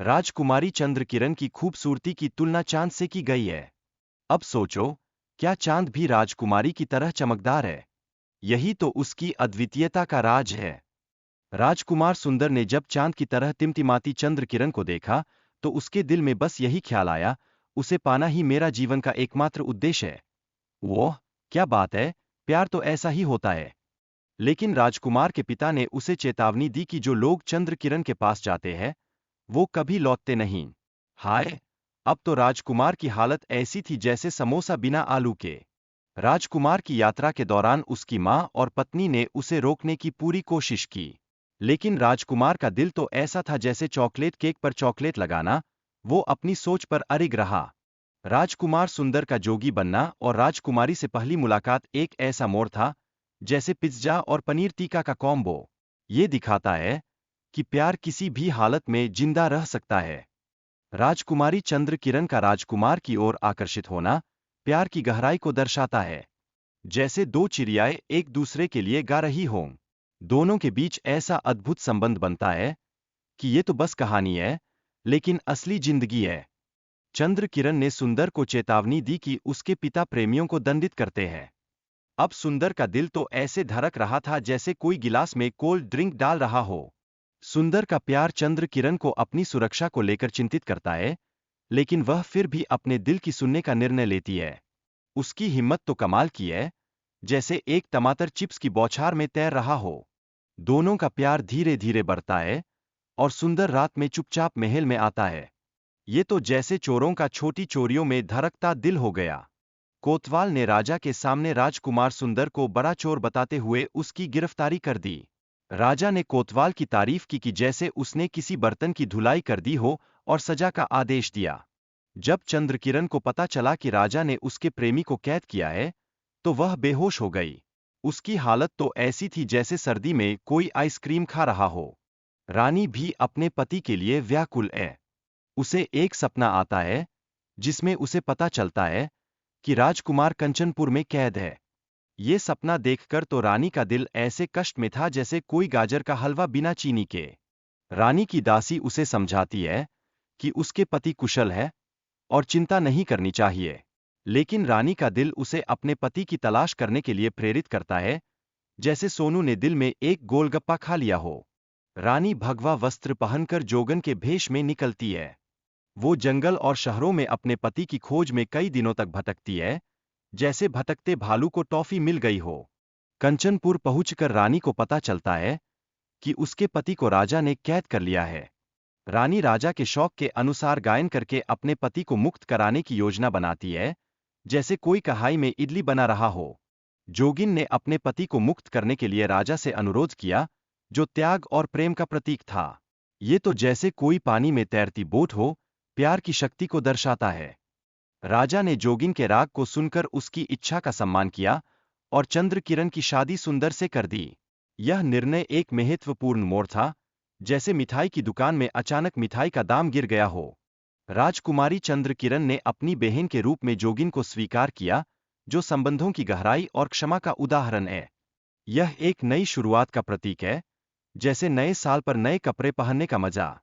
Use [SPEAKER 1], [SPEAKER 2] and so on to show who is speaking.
[SPEAKER 1] राजकुमारी चंद्रकिरण की खूबसूरती की तुलना चांद से की गई है। अब सोचो, क्या चांद भी राजकुमारी की तरह चमकदार है? यही तो उसकी अद्वितीयता का राज है। राजकुमार सुंदर ने जब चांद की तरह टिमटिमाती चंद्रकिरण को देखा, तो उसके दिल में बस यही ख्याल आया, उसे पाना ही मेरा जीवन का एकमात्र उद्देश्य है। वो क्या बात है, प्यार तो ऐसा ही होता है। लेकिन राजकुमार के पिता ने उसे चेतावनी दी कि जो लोग चंद्रकिरण के पास जाते हैं, वो कभी लौटते नहीं। हाय! अब तो राजकुमार की हालत ऐसी थी जैसे समोसा बिना आलू के। राजकुमार की यात्रा के दौरान उसकी माँ और पत्नी ने उसे रोकने की पूरी कोशिश की। लेकिन राजकुमार का दिल तो ऐसा था जैसे चॉकलेट केक पर चॉकलेट लगाना, वो अपनी सोच पर अडिग रहा। राजकुमार सुंदर का जोगी बनना और राजकुमारी से पहली मुलाकात एक ऐसा मोड़ था, जैसे पिज्जा और पनीर टिक्का का कॉम्बो। ये दिखाता है कि प्यार किसी भी हालत में जिंदा रह सकता है। राजकुमारी चंद्रकिरण का राजकुमार की ओर आकर्षित होना प्यार की गहराई को दर्शाता है। जैसे दो चिड़ियाएं एक दूसरे के लिए गा रही हों। दोनों के बीच ऐसा अद्भुत संबंध बनता है कि ये तो बस कहानी है, लेकिन असली जिंदगी है। चंद्रकिरण ने सुंदर को चेतावनी दी कि उसके पिता प्रेमियों को दंडित करते हैं। अब सुंदर का दिल तो ऐसे धड़क रहा था जैसे कोई गिलास में कोल्ड ड्रिंक डाल रहा हो। सुंदर का प्यार चंद्रकिरण को अपनी सुरक्षा को लेकर चिंतित करता है, लेकिन वह फिर भी अपने दिल की सुनने का निर्णय लेती है। उसकी हिम्मत तो कमाल की है, जैसे एक टमाटर चिप्स की बौछार में तैर रहा हो। दोनों का प्यार धीरे धीरे बढ़ता है, और सुंदर रात में चुपचाप महल में आता है। ये तो जैसे चोरों का छोटी चोरियों में धड़कता दिल हो गया। कोतवाल ने राजा के सामने राजकुमार सुंदर को बड़ा चोर बताते हुए उसकी गिरफ्तारी कर दी। राजा ने कोतवाल की तारीफ की कि जैसे उसने किसी बर्तन की धुलाई कर दी हो, और सजा का आदेश दिया। जब चंद्रकिरण को पता चला कि राजा ने उसके प्रेमी को कैद किया है, तो वह बेहोश हो गई। उसकी हालत तो ऐसी थी जैसे सर्दी में कोई आइसक्रीम खा रहा हो। रानी भी अपने पति के लिए व्याकुल है। उसे एक सपना आता है, जिसमें उसे पता चलता है कि राजकुमार कंचनपुर में कैद है। ये सपना देखकर तो रानी का दिल ऐसे कष्ट में था जैसे कोई गाजर का हलवा बिना चीनी के। रानी की दासी उसे समझाती है कि उसके पति कुशल है और चिंता नहीं करनी चाहिए। लेकिन रानी का दिल उसे अपने पति की तलाश करने के लिए प्रेरित करता है, जैसे सोनू ने दिल में एक गोलगप्पा खा लिया हो। रानी भगवा वस्त्र पहनकर जोगन के भेष में निकलती है। वो जंगल और शहरों में अपने पति की खोज में कई दिनों तक भटकती है, जैसे भटकते भालू को टॉफी मिल गई हो। कंचनपुर पहुंचकर रानी को पता चलता है कि उसके पति को राजा ने कैद कर लिया है। रानी राजा के शौक के अनुसार गायन करके अपने पति को मुक्त कराने की योजना बनाती है, जैसे कोई कढ़ाई में इडली बना रहा हो। जोगिन ने अपने पति को मुक्त करने के लिए राजा से अनुरोध किया, जो त्याग और प्रेम का प्रतीक था। ये तो जैसे कोई पानी में तैरती बोट हो, प्यार की शक्ति को दर्शाता है। राजा ने जोगिन के राग को सुनकर उसकी इच्छा का सम्मान किया, और चंद्रकिरण की शादी सुंदर से कर दी। यह निर्णय एक महत्वपूर्ण मोड़ था, जैसे मिठाई की दुकान में अचानक मिठाई का दाम गिर गया हो। राजकुमारी चंद्रकिरण ने अपनी बहन के रूप में जोगिन को स्वीकार किया, जो संबंधों की गहराई और क्षमा का उदाहरण है। यह एक नई शुरुआत का प्रतीक है, जैसे नए साल पर नए कपड़े पहनने का मजा।